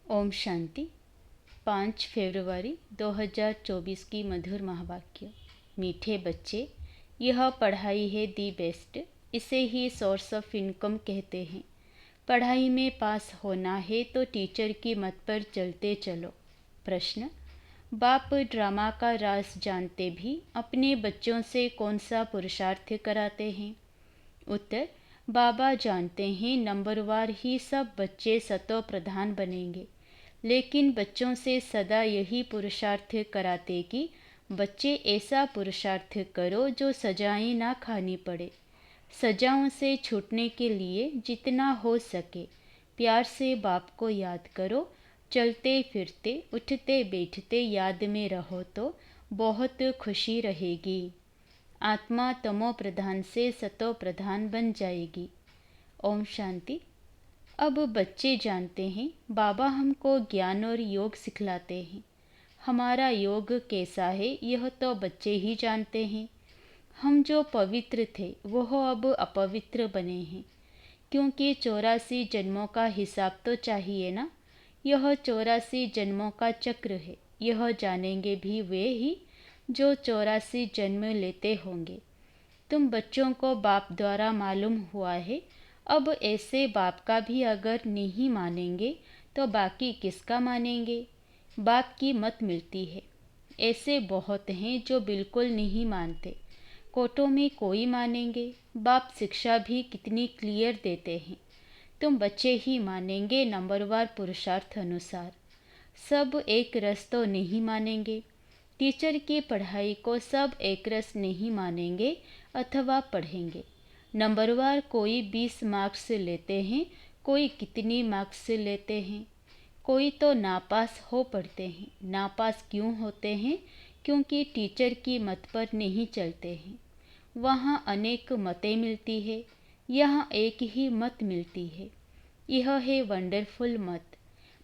ओम शांति। 5 फरवरी 2024 की मधुर महावाक्य। मीठे बच्चे, यह पढ़ाई है दी बेस्ट। इसे ही सोर्स ऑफ इनकम कहते हैं। पढ़ाई में पास होना है तो टीचर की मत पर चलते चलो। प्रश्न: बाप ड्रामा का राज जानते भी अपने बच्चों से कौन सा पुरुषार्थ कराते हैं? उत्तर: बाबा जानते हैं नंबरवार ही सब बच्चे सतो प्रधान बनेंगे, लेकिन बच्चों से सदा यही पुरुषार्थ कराते कि बच्चे ऐसा पुरुषार्थ करो जो सजाएं ना खानी पड़े। सजाओं से छूटने के लिए जितना हो सके प्यार से बाप को याद करो। चलते फिरते उठते बैठते याद में रहो तो बहुत खुशी रहेगी। आत्मा तमो प्रधान से सतो प्रधान बन जाएगी। ओम शांति। अब बच्चे जानते हैं बाबा हमको ज्ञान और योग सिखलाते हैं। हमारा योग कैसा है यह तो बच्चे ही जानते हैं। हम जो पवित्र थे वह अब अपवित्र बने हैं, क्योंकि 84 जन्मों का हिसाब तो चाहिए ना। यह 84 जन्मों का चक्र है। यह जानेंगे भी वे ही जो 84 जन्म लेते होंगे। तुम बच्चों को बाप द्वारा मालूम हुआ है। अब ऐसे बाप का भी अगर नहीं मानेंगे तो बाकी किसका मानेंगे? बाप की मत मिलती है। ऐसे बहुत हैं जो बिल्कुल नहीं मानते। कोटों में कोई मानेंगे। बाप शिक्षा भी कितनी क्लियर देते हैं। तुम बच्चे ही मानेंगे नंबरवार पुरुषार्थ अनुसार। सब एक रस तो नहीं मानेंगे। टीचर की पढ़ाई को सब एक रस नहीं मानेंगे अथवा पढ़ेंगे। नंबरवार कोई 20 मार्क्स लेते हैं, कोई कितनी मार्क्स लेते हैं। कोई तो नापास हो पड़ते हैं। नापास क्यों होते हैं? क्योंकि टीचर की मत पर नहीं चलते हैं। वहाँ अनेक मतें मिलती है, यहाँ एक ही मत मिलती है। यह है वंडरफुल मत।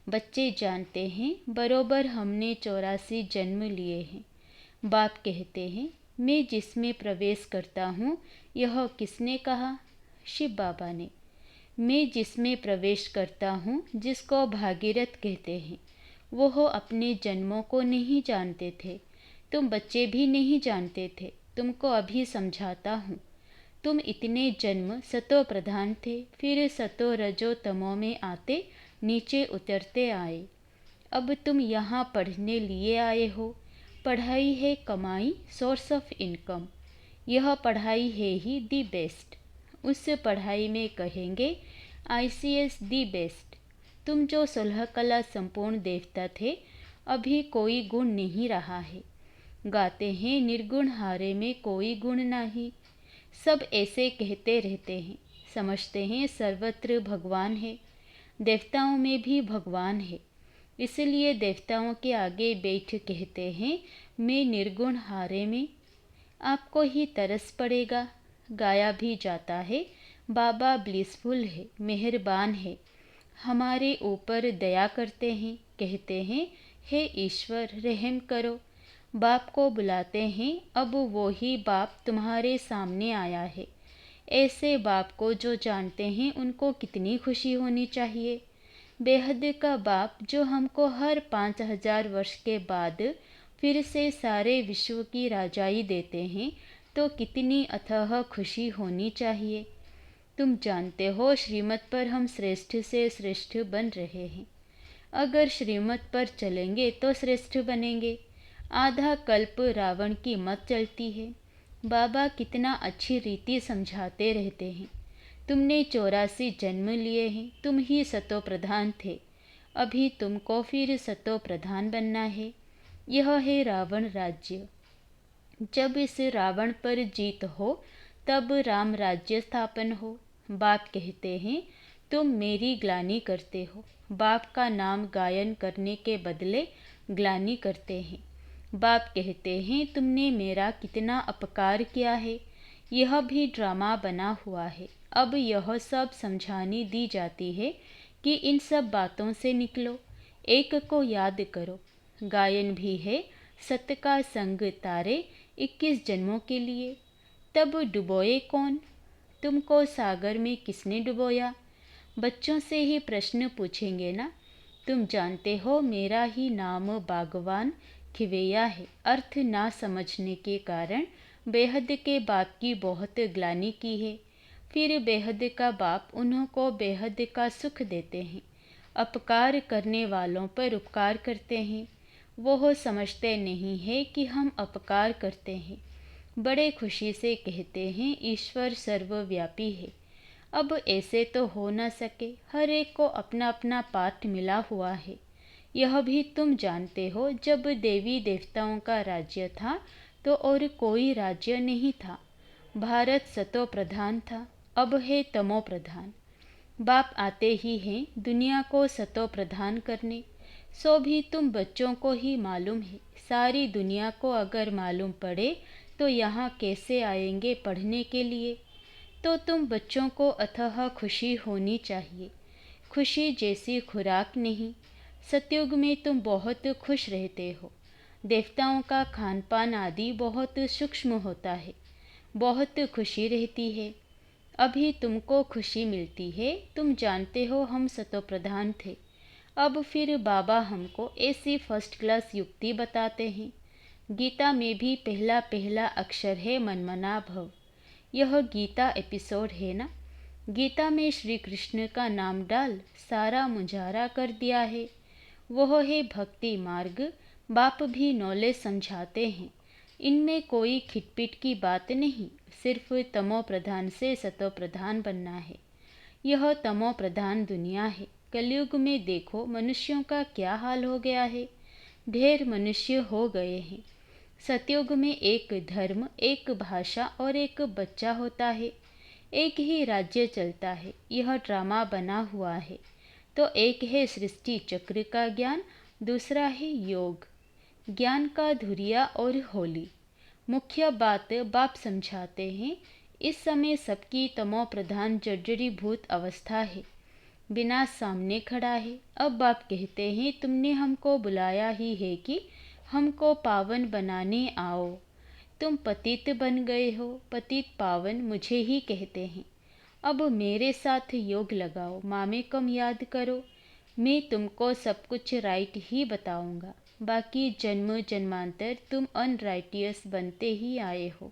बच्चे जानते हैं बरोबर हमने 84 जन्म लिए हैं। बाप कहते हैं मैं जिसमें प्रवेश करता हूँ, यह किसने कहा? शिव बाबा ने। मैं जिसमें प्रवेश करता हूँ, जिसको भागीरथ कहते हैं, वह अपने जन्मों को नहीं जानते थे। तुम बच्चे भी नहीं जानते थे। तुमको अभी समझाता हूँ। तुम इतने जन्म सतो प्रधान थे, फिर सतो रजो तमो में आते नीचे उतरते आए। अब तुम यहाँ पढ़ने लिए आए हो। पढ़ाई है कमाई, सोर्स ऑफ इनकम। यह पढ़ाई है ही दी बेस्ट। उस पढ़ाई में कहेंगे ICS दी बेस्ट। तुम जो 16 कला संपूर्ण देवता थे, अभी कोई गुण नहीं रहा है। गाते हैं निर्गुण हारे में कोई गुण नहीं। सब ऐसे कहते रहते हैं, समझते हैं सर्वत्र भगवान है। देवताओं में भी भगवान है। इसलिए देवताओं के आगे बैठ कहते हैं मैं निर्गुण हारे में। आपको ही तरस पड़ेगा। गाया भी जाता है बाबा ब्लिसफुल है, मेहरबान है, हमारे ऊपर दया करते हैं। कहते हैं हे ईश्वर रहम करो। बाप को बुलाते हैं। अब वो ही बाप तुम्हारे सामने आया है। ऐसे बाप को जो जानते हैं उनको कितनी खुशी होनी चाहिए। बेहद का बाप जो हमको हर 5000 वर्ष के बाद फिर से सारे विश्व की राजाई देते हैं, तो कितनी अथाह खुशी होनी चाहिए। तुम जानते हो श्रीमत पर हम श्रेष्ठ से श्रेष्ठ बन रहे हैं। अगर श्रीमत पर चलेंगे तो श्रेष्ठ बनेंगे। आधा कल्प रावण की मत चलती है। बाबा कितना अच्छी रीति समझाते रहते हैं। तुमने 84 जन्म लिए हैं। तुम ही सतो प्रधान थे। अभी तुमको फिर सतो प्रधान बनना है। यह है रावण राज्य। जब इस रावण पर जीत हो तब राम राज्य स्थापन हो। बाप कहते हैं तुम मेरी ग्लानि करते हो। बाप का नाम गायन करने के बदले ग्लानि करते हैं। बाप कहते हैं तुमने मेरा कितना अपकार किया है। यह भी ड्रामा बना हुआ है। अब यह सब समझानी दी जाती है कि इन सब बातों से निकलो, एक को याद करो। गायन भी है सत्य का संग तारे 21 जन्मों के लिए। तब डुबोए कौन? तुमको सागर में किसने डुबोया? बच्चों से ही प्रश्न पूछेंगे ना। तुम जानते हो मेरा ही नाम बागवान खिवैया है। अर्थ ना समझने के कारण बेहद के बाप की बहुत ग्लानि की है। फिर बेहद का बाप उन्हों को बेहद का सुख देते हैं। अपकार करने वालों पर उपकार करते हैं। वो समझते नहीं है कि हम अपकार करते हैं। बड़े खुशी से कहते हैं ईश्वर सर्वव्यापी है। अब ऐसे तो हो न सके, हर एक को अपना अपना पाठ मिला हुआ है। यह भी तुम जानते हो, जब देवी देवताओं का राज्य था तो और कोई राज्य नहीं था। भारत सतो प्रधान था, अब है तमो प्रधान। बाप आते ही हैं दुनिया को सतो प्रधान करने। सो भी तुम बच्चों को ही मालूम है। सारी दुनिया को अगर मालूम पड़े तो यहाँ कैसे आएंगे पढ़ने के लिए। तो तुम बच्चों को अथाह खुशी होनी चाहिए। खुशी जैसी खुराक नहीं। सतयुग में तुम बहुत खुश रहते हो। देवताओं का खान पान आदि बहुत सूक्ष्म होता है। बहुत खुशी रहती है। अभी तुमको खुशी मिलती है। तुम जानते हो हम सतो प्रधान थे। अब फिर बाबा हमको ऐसी फर्स्ट क्लास युक्ति बताते हैं। गीता में भी पहला पहला अक्षर है मनमना भव। यह गीता एपिसोड है ना। गीता में श्री कृष्ण का नाम डाल सारा मुंजारा कर दिया है। वह है भक्ति मार्ग। बाप भी नॉलेज समझाते हैं। इनमें कोई खिटपिट की बात नहीं। सिर्फ तमो प्रधान से सतो प्रधान बनना है। यह तमो प्रधान दुनिया है। कलयुग में देखो मनुष्यों का क्या हाल हो गया है। ढेर मनुष्य हो गए हैं। सतयुग में एक धर्म, एक भाषा और एक बच्चा होता है। एक ही राज्य चलता है। यह ड्रामा बना हुआ है। तो एक है सृष्टि चक्र का ज्ञान, दूसरा है योग ज्ञान का धुरिया और होली। मुख्य बात बाप समझाते हैं। इस समय सबकी तमो प्रधान जर्जरीभूत अवस्था है। विनाश सामने खड़ा है। अब बाप कहते हैं तुमने हमको बुलाया ही है कि हमको पावन बनाने आओ। तुम पतित बन गए हो। पतित पावन मुझे ही कहते हैं। अब मेरे साथ योग लगाओ, मामे कम याद करो। मैं तुमको सब कुछ राइट ही बताऊंगा। बाकी जन्म जन्मांतर तुम अनराइटियस बनते ही आए हो।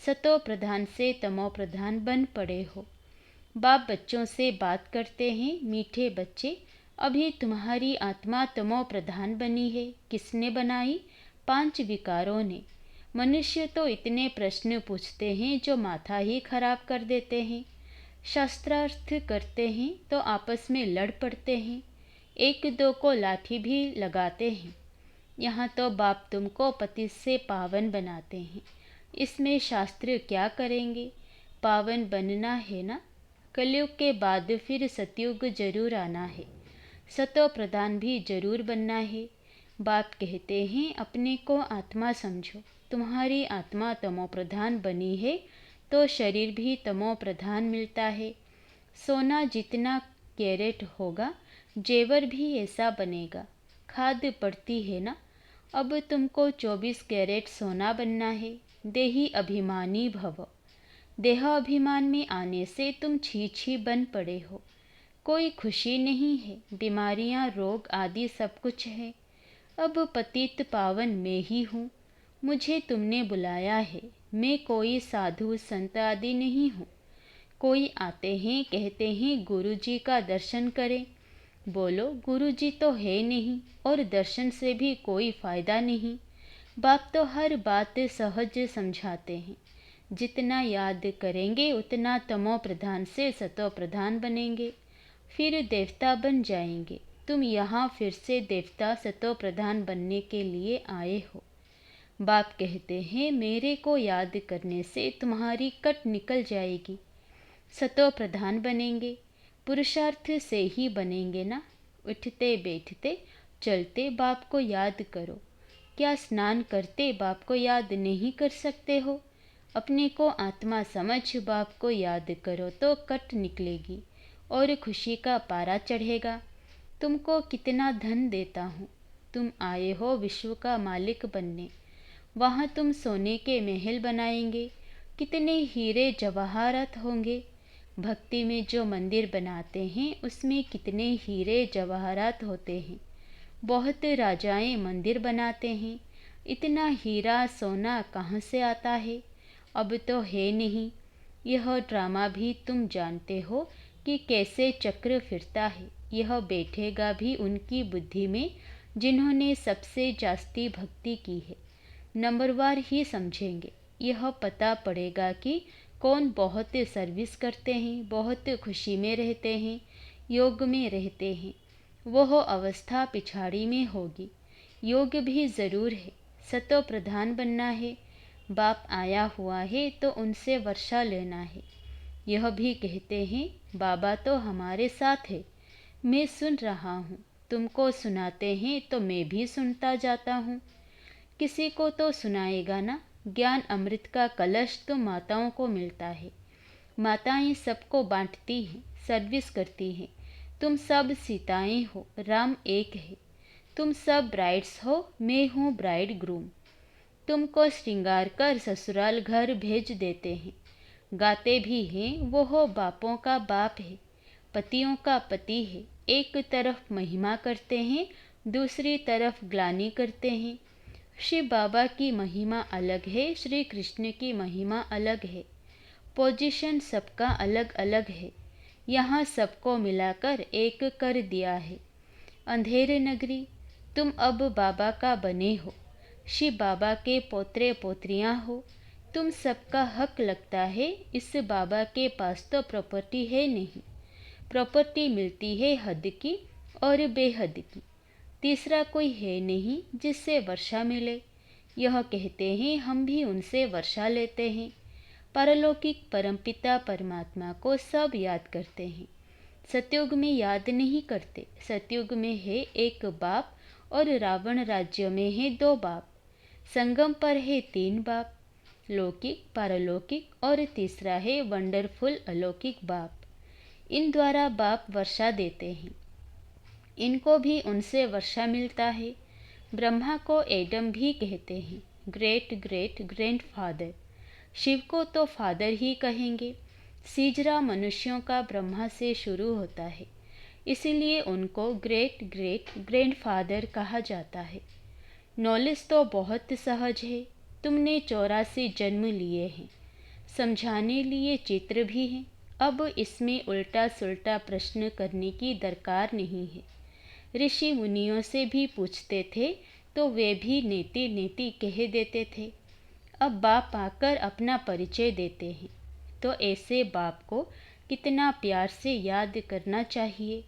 सतो प्रधान से तमो प्रधान बन पड़े हो। बाप बच्चों से बात करते हैं। मीठे बच्चे, अभी तुम्हारी आत्मा तमो प्रधान बनी है। किसने बनाई? 5 विकारों ने। मनुष्य तो इतने प्रश्न पूछते हैं जो माथा ही खराब कर देते हैं। शास्त्रार्थ करते हैं तो आपस में लड़ पड़ते हैं। एक दो को लाठी भी लगाते हैं। यहाँ तो बाप तुमको पति से पावन बनाते हैं। इसमें शास्त्र क्या करेंगे? पावन बनना है ना। कलयुग के बाद फिर सतयुग जरूर आना है। सतो प्रधान भी जरूर बनना है। बाप कहते हैं अपने को आत्मा समझो। तुम्हारी आत्मा तमो प्रधान बनी है तो शरीर भी तमो प्रधान मिलता है। सोना जितना कैरेट होगा, जेवर भी ऐसा बनेगा। खाद पड़ती है ना। अब तुमको 24 कैरेट सोना बनना है। देही अभिमानी भव। देह अभिमान में आने से तुम छी छी बन पड़े हो। कोई खुशी नहीं है। बीमारियां, रोग आदि सब कुछ है। अब पतित पावन मैं ही हूँ। मुझे तुमने बुलाया है। मैं कोई साधु संत आदि नहीं हूँ। कोई आते हैं कहते हैं गुरुजी का दर्शन करें। बोलो गुरुजी तो है नहीं और दर्शन से भी कोई फायदा नहीं। बाप तो हर बात सहज समझाते हैं। जितना याद करेंगे उतना तमो प्रधान से सतो प्रधान बनेंगे। फिर देवता बन जाएंगे। तुम यहाँ फिर से देवता सतो प्रधान बनने के लिए आए हो। बाप कहते हैं मेरे को याद करने से तुम्हारी कट निकल जाएगी। सतो प्रधान बनेंगे। पुरुषार्थ से ही बनेंगे ना। उठते बैठते चलते बाप को याद करो। क्या स्नान करते बाप को याद नहीं कर सकते हो? अपने को आत्मा समझ बाप को याद करो तो कट निकलेगी और खुशी का पारा चढ़ेगा। तुमको कितना धन देता हूँ। तुम आए हो विश्व का मालिक बनने। वहाँ तुम सोने के महल बनाएंगे। कितने हीरे जवाहरात होंगे। भक्ति में जो मंदिर बनाते हैं उसमें कितने हीरे जवाहरात होते हैं। बहुत राजाएं मंदिर बनाते हैं, इतना हीरा सोना कहाँ से आता है? अब तो है नहीं। यह ड्रामा भी तुम जानते हो कि कैसे चक्र फिरता है। यह बैठेगा भी उनकी बुद्धि में जिन्होंने सबसे जास्ती भक्ति की है। नंबरवार ही समझेंगे। यह पता पड़ेगा कि कौन बहुत सर्विस करते हैं, बहुत खुशी में रहते हैं, योग में रहते हैं। वह अवस्था पिछाड़ी में होगी। योग भी ज़रूर है। सतो प्रधान बनना है। बाप आया हुआ है तो उनसे वर्षा लेना है। यह भी कहते हैं बाबा तो हमारे साथ है। मैं सुन रहा हूँ, तुमको सुनाते हैं तो मैं भी सुनता जाता हूँ। किसी को तो सुनाएगा ना। ज्ञान अमृत का कलश तो माताओं को मिलता है। माताएं सबको बांटती हैं, सर्विस करती हैं। तुम सब सीताएं हो, राम एक है। तुम सब ब्राइड्स हो, मैं हूँ ब्राइड ग्रूम। तुमको श्रृंगार कर ससुराल घर भेज देते हैं। गाते भी हैं वो हो बापों का बाप है, पतियों का पति है। एक तरफ महिमा करते हैं, दूसरी तरफ ग्लानि करते हैं। शिव बाबा की महिमा अलग है, श्री कृष्ण की महिमा अलग है। पोजीशन सबका अलग अलग है। यहाँ सबको मिलाकर एक कर दिया है। अंधेरे नगरी, तुम अब बाबा का बने हो। शिव बाबा के पोतरे पोतरियाँ हो। तुम सबका हक लगता है। इस बाबा के पास तो प्रॉपर्टी है नहीं। प्रॉपर्टी मिलती है हद की और बेहद की। तीसरा कोई है नहीं जिससे वर्षा मिले। यह कहते हैं, हम भी उनसे वर्षा लेते हैं। पारलौकिक परमपिता परमात्मा को सब याद करते हैं। सतयुग में याद नहीं करते। सतयुग में है एक बाप और रावण राज्य में है दो बाप। संगम पर है तीन बाप, लौकिक, पारलौकिक और तीसरा है वंडरफुल अलौकिक बाप। इन द्वारा बाप वर्षा देते हैं। इनको भी उनसे वर्षा मिलता है। ब्रह्मा को एडम भी कहते हैं, ग्रेट ग्रेट ग्रैंडफादर। शिव को तो फादर ही कहेंगे। सीजरा मनुष्यों का ब्रह्मा से शुरू होता है, इसीलिए उनको ग्रेट ग्रेट ग्रैंडफादर कहा जाता है। नॉलेज तो बहुत सहज है। तुमने 84 जन्म लिए हैं। समझाने लिए चित्र भी हैं। अब इसमें उल्टा सुल्टा प्रश्न करने की दरकार नहीं है। ऋषि मुनियों से भी पूछते थे तो वे भी नेति नेति कह देते थे। अब बाप आकर अपना परिचय देते हैं तो ऐसे बाप को कितना प्यार से याद करना चाहिए।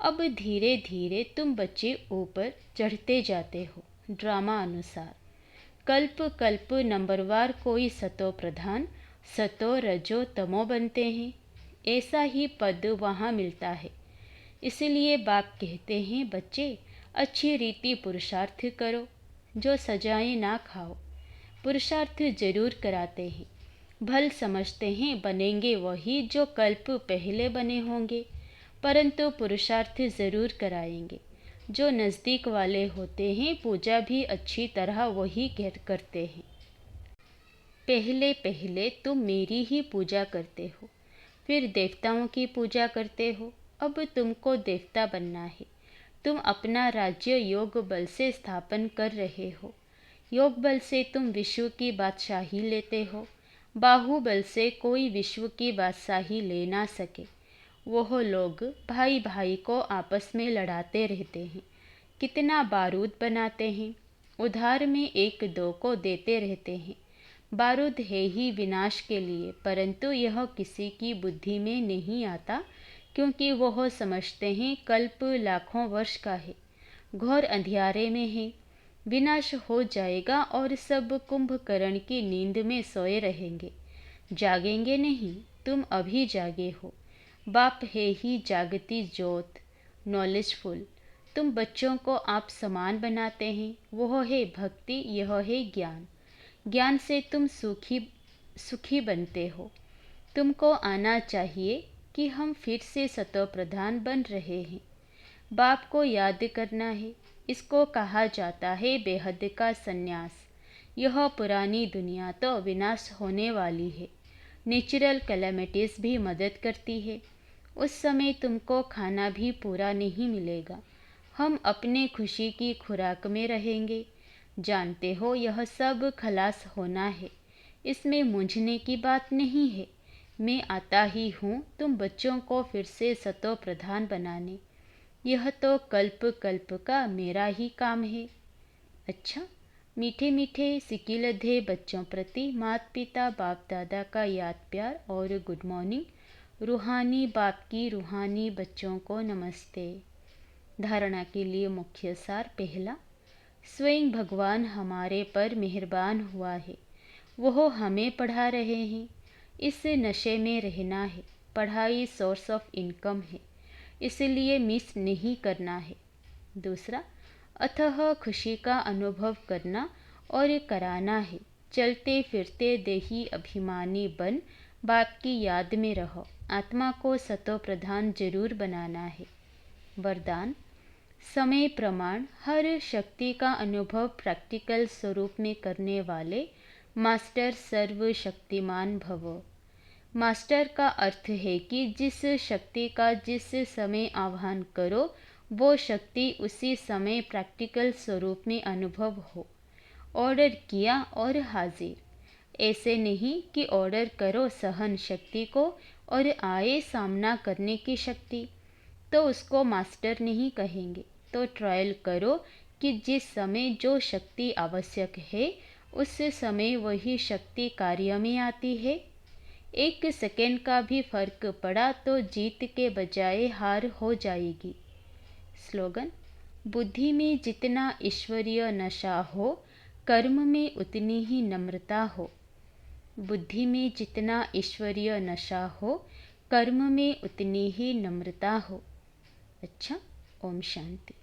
अब धीरे धीरे तुम बच्चे ऊपर चढ़ते जाते हो ड्रामा अनुसार। कल्प कल्प नंबरवार कोई सतो प्रधान, सतो रजो तमो बनते हैं। ऐसा ही पद वहाँ मिलता है। इसलिए बाप कहते हैं, बच्चे अच्छी रीति पुरुषार्थ करो, जो सजाएं ना खाओ। पुरुषार्थ जरूर कराते हैं। भल समझते हैं बनेंगे वही जो कल्प पहले बने होंगे, परंतु पुरुषार्थ जरूर कराएंगे। जो नज़दीक वाले होते हैं पूजा भी अच्छी तरह वही करते हैं। पहले पहले तुम मेरी ही पूजा करते हो, फिर देवताओं की पूजा करते हो। अब तुमको देवता बनना है। तुम अपना राज्य योग बल से स्थापन कर रहे हो। योग बल से तुम विश्व की बादशाही लेते हो। बाहुबल से कोई विश्व की बादशाही ले ना सके। वह लोग भाई भाई को आपस में लड़ाते रहते हैं, कितना बारूद बनाते हैं, उधार में एक दो को देते रहते हैं। बारूद है ही विनाश के लिए, परंतु यह किसी की बुद्धि में नहीं आता, क्योंकि वह समझते हैं कल्प लाखों वर्ष का है, घोर अंधियारे में है, विनाश हो जाएगा और सब कुंभकर्ण की नींद में सोए रहेंगे। जागेंगे नहीं, तुम अभी जागे हो। बाप है ही जागती ज्योत, नॉलेजफुल। तुम बच्चों को आप समान बनाते हैं। वह है भक्ति, यह है ज्ञान। ज्ञान से तुम सुखी बनते हो। तुमको आना चाहिए कि हम फिर से सतो प्रधान बन रहे हैं। बाप को याद करना है। इसको कहा जाता है बेहद का संन्यास। यह पुरानी दुनिया तो विनाश होने वाली है। नेचुरल कैलेमिटीज़ भी मदद करती है। उस समय तुमको खाना भी पूरा नहीं मिलेगा। हम अपने खुशी की खुराक में रहेंगे। जानते हो, यह सब खलास होना है, इसमें मूंझने की बात नहीं है। मैं आता ही हूँ तुम बच्चों को फिर से सतो प्रधान बनाने। यह तो कल्प कल्प का मेरा ही काम है। अच्छा, मीठे मीठे सिकिलधे बच्चों प्रति माता पिता बाप दादा का याद प्यार और गुड मॉर्निंग। रूहानी बाप की रूहानी बच्चों को नमस्ते। धारणा के लिए मुख्य सार। पहला, स्वयं भगवान हमारे पर मेहरबान हुआ है। वह हमें पढ़ा रहे हैं। इस नशे में रहना है। पढ़ाई सोर्स ऑफ इनकम है, इसलिए मिस नहीं करना है। दूसरा, अतः खुशी का अनुभव करना और कराना है। चलते फिरते देही अभिमानी बन बाप की याद में रहो। आत्मा को सतो प्रधान जरूर बनाना है। वरदान, समय प्रमाण हर शक्ति का अनुभव प्रैक्टिकल स्वरूप में करने वाले मास्टर सर्वशक्तिमान भव। मास्टर का अर्थ है कि जिस शक्ति का जिस समय आह्वान करो वो शक्ति उसी समय प्रैक्टिकल स्वरूप में अनुभव हो। ऑर्डर किया और हाजिर। ऐसे नहीं कि ऑर्डर करो सहन शक्ति को और आए सामना करने की शक्ति, तो उसको मास्टर नहीं कहेंगे। तो ट्रायल करो कि जिस समय जो शक्ति आवश्यक है उस समय वही शक्ति कार्य में आती है। एक सेकेंड का भी फर्क पड़ा तो जीत के बजाय हार हो जाएगी। स्लोगन, बुद्धि में जितना ईश्वरीय नशा हो कर्म में उतनी ही नम्रता हो। बुद्धि में जितना ईश्वरीय नशा हो कर्म में उतनी ही नम्रता हो। अच्छा, ओम शांति।